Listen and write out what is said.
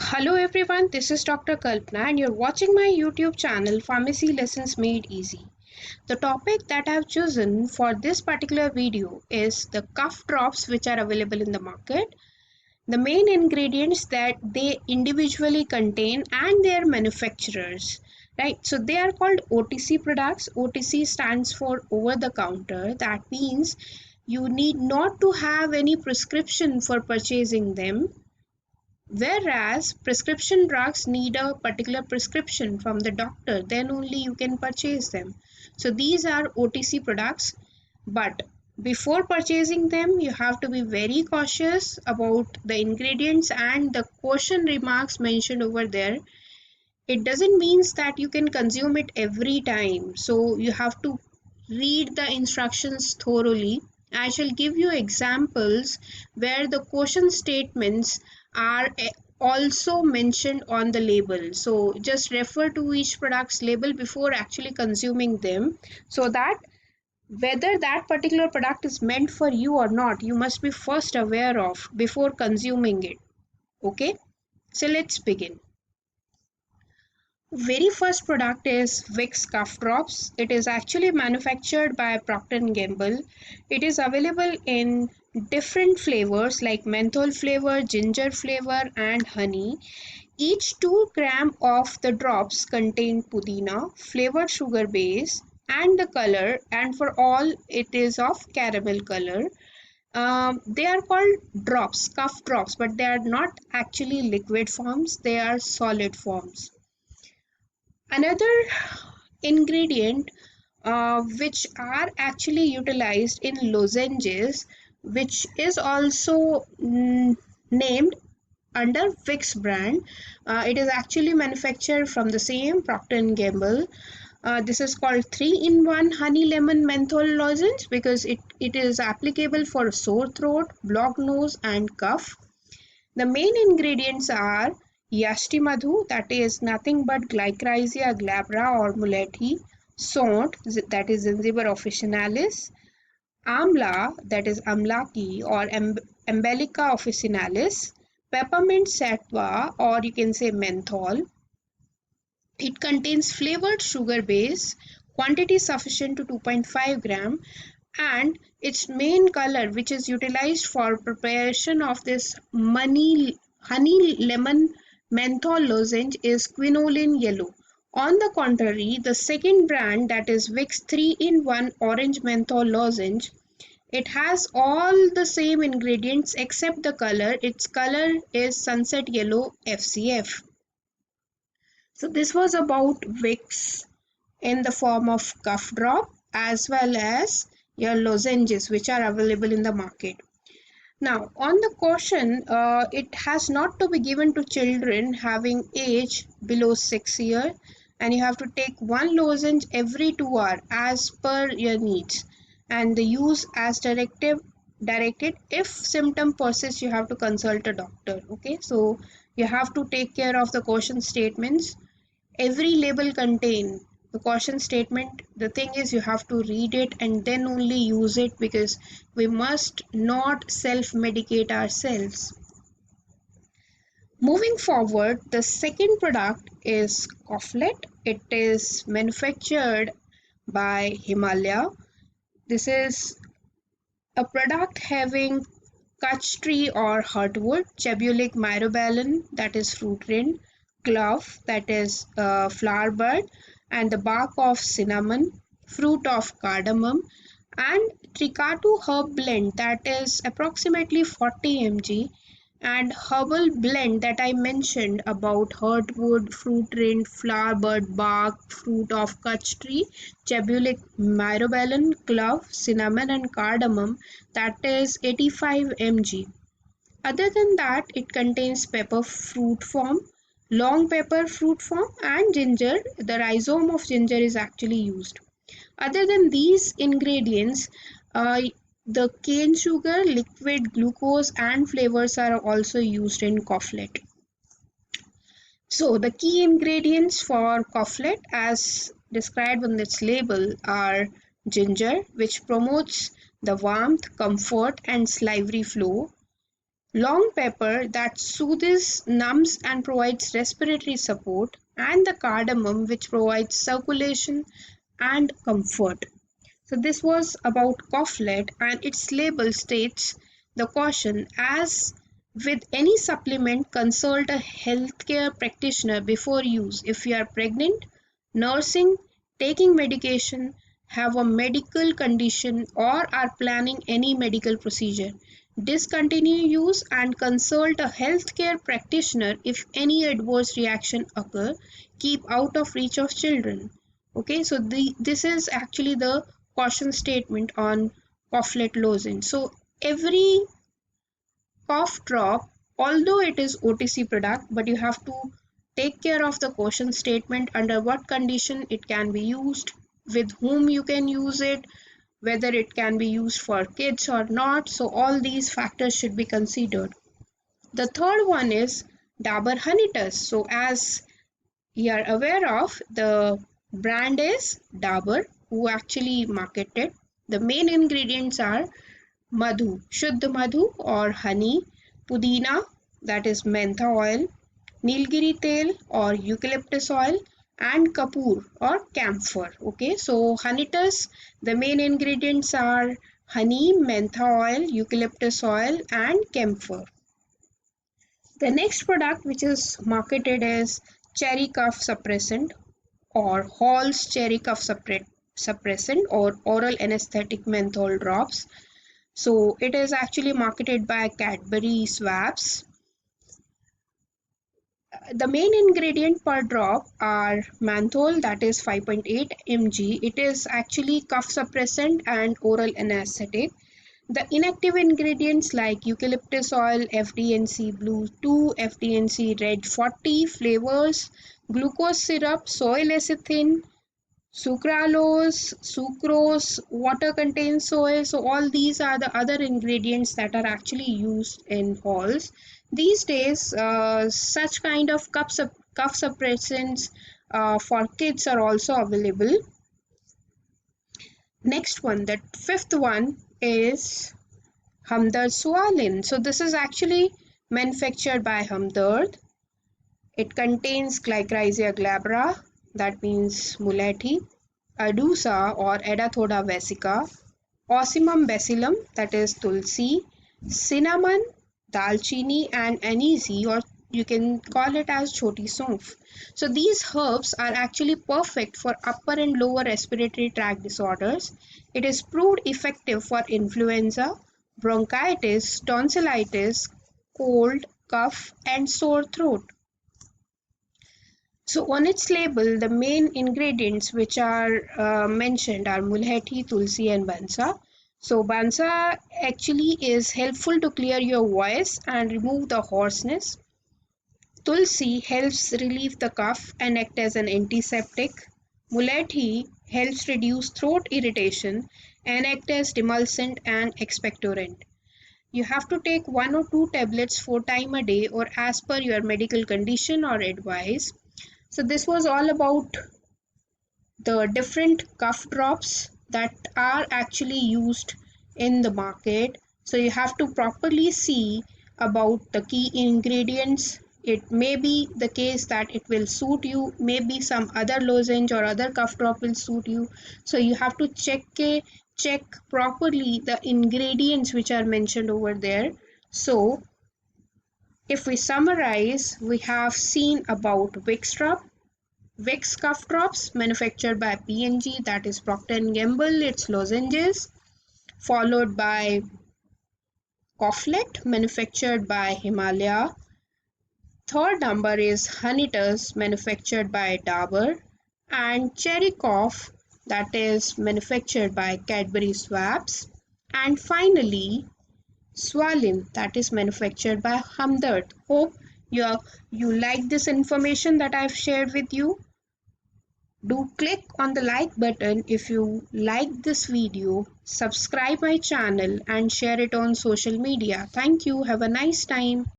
Hello everyone, this is Dr. Kalpana and you're watching my YouTube channel Pharmacy Lessons Made Easy. The topic that I've chosen for this particular video is the cough drops which are available in the market, the main ingredients that they individually contain and their manufacturers. Right, so they are called OTC products. OTC stands for over the counter. That means you need not to have any prescription for purchasing them, whereas prescription drugs need a particular prescription from the doctor, then only you can purchase them. So these are OTC products, but before purchasing them, you have to be very cautious about the ingredients and the caution remarks mentioned over there. It doesn't mean that you can consume it every time. So you have to read the instructions thoroughly. I shall give you examples where the caution statements are also mentioned on the label. So just refer to each product's label before actually consuming them, so that whether that particular product is meant for you or not, you must be first aware of before consuming it. Okay, so let's begin. Very first product is Vicks cough drops. It is actually manufactured by Procter and Gamble. It is available in different flavors like menthol flavor, ginger flavor, and honey. Each 2 gram of the drops contain pudina, flavored sugar base, and the color, and for all it is of caramel color. They are called drops, cough drops, but they are not actually liquid forms, they are solid forms. Another ingredient which are actually utilized in lozenges, which is also named under Vicks brand. It is actually manufactured from the same Procter and Gamble. This is called 3-in-1 honey lemon menthol lozenge because it is applicable for sore throat, blocked nose, and cough. The main ingredients are Yashti Madhu, that is nothing but Glycyrrhizia glabra or mulethi, Sont, that is Zanzibar officinalis, Amla, that is Amlaki or Embellica officinalis, Peppermint Satwa, or you can say menthol. It contains flavored sugar base, quantity sufficient to 2.5 gram, and its main color which is utilized for preparation of this honey lemon menthol lozenge is quinoline yellow. On the contrary, the second brand, that is Vicks 3-in-1 orange menthol lozenge, it has all the same ingredients except the color. Its color is sunset yellow FCF. So this was about Vicks in the form of cough drop as well as your lozenges which are available in the market. Now on the caution, it has not to be given to children having age below 6 years, and you have to take one lozenge every 2 hours as per your needs, and the use as directed. If symptom persists, you have to consult a doctor. Okay, so you have to take care of the caution statements. Every label contain the caution statement. The thing is, you have to read it and then only use it, because we must not self-medicate ourselves. Moving forward, the second product is Koflet. It is manufactured by Himalaya. This is a product having Kutch tree or heartwood, Chebulic myrobalan, that is fruit rind, clove, that is flower bud, and the bark of cinnamon, fruit of cardamom, and Tricatu herb blend, that is approximately 40 mg, and herbal blend that I mentioned about heartwood, fruit rind, flower bud, bark, fruit of Kutch tree, Chebulic myrobalan, clove, cinnamon, and cardamom, that is 85 mg. Other than that, it contains pepper fruit form, long pepper fruit form, and ginger. The rhizome of ginger is actually used. Other than these ingredients, the cane sugar, liquid glucose, and flavors are also used in Koflet. So the key ingredients for Koflet as described on its label are ginger, which promotes the warmth, comfort, and salivary flow. long pepper that soothes, numbs, and provides respiratory support, and the cardamom, which provides circulation and comfort. So, this was about Koflet, and its label states the caution as with any supplement, consult a healthcare practitioner before use if you are pregnant, nursing, taking medication, have a medical condition, or are planning any medical procedure. Discontinue use and consult a healthcare practitioner if any adverse reaction occur. Keep out of reach of children. Okay, so this is actually the caution statement on Koflet lozenge. So every cough drop, although it is OTC product, but you have to take care of the caution statement, under what condition it can be used, with whom you can use it, whether it can be used for kids or not. So all these factors should be considered. The third one is Dabur Honitus. So as you are aware of, the brand is Dabur, who actually marketed. The main ingredients are madhu, Shuddha madhu or honey, pudina, that is mentha oil, nilgiri tel or eucalyptus oil, and kapoor or camphor. Okay, so Honitus, the main ingredients are honey, mentha oil, eucalyptus oil, and camphor. The next product which is marketed is cherry cough suppressant or Hall's cherry cough suppressant or oral anesthetic menthol drops. So it is actually marketed by Cadbury Swabs. The main ingredient per drop are menthol, that is 5.8 mg. It is actually cough suppressant and oral anesthetic. The inactive ingredients like eucalyptus oil, FDNC Blue 2, FDNC Red 40, flavors, glucose syrup, soy lecithin, sucralose, sucrose, water contains soy. So all these are the other ingredients that are actually used in halls. These days, such kind of cough suppressants for kids are also available. Next one, the fifth one is Hamdard Saulain. So this is actually manufactured by Hamdard. It contains Glycyrrhizia glabra, that means mulethi, Adusa or Edathoda vesica, Ocimum bacillum, that is tulsi, cinnamon, dalchini, and anise, or you can call it as choti saunf. So these herbs are actually perfect for upper and lower respiratory tract disorders. It is proved effective for influenza, bronchitis, tonsillitis, cold, cough, and sore throat. So on its label, the main ingredients which are mentioned are mulheti, tulsi, and bansa. So bansa actually is helpful to clear your voice and remove the hoarseness. Tulsi helps relieve the cough and act as an antiseptic. Muleti helps reduce throat irritation and act as demulcent and expectorant. You have to take 1 or 2 tablets 4 times a day or as per your medical condition or advice. So this was all about the different cough drops that are actually used in the market. So you have to properly see about the key ingredients. It may be the case that it will suit you, maybe some other lozenge or other cough drop will suit you. So you have to check properly the ingredients which are mentioned over there. So if we summarize, we have seen about Vicks cough drops manufactured by P&G, that is Procter& Gamble, its lozenges, followed by Koflet manufactured by Himalaya. Third number is Honitus manufactured by Dabur, and Cherry Cough, that is manufactured by Cadbury Swabs, and finally Saulain, that is manufactured by Hamdard. Hope you like this information that I've shared with you. Do click on the like button if you like this video, subscribe my channel and share it on social media. Thank you. Have a nice time.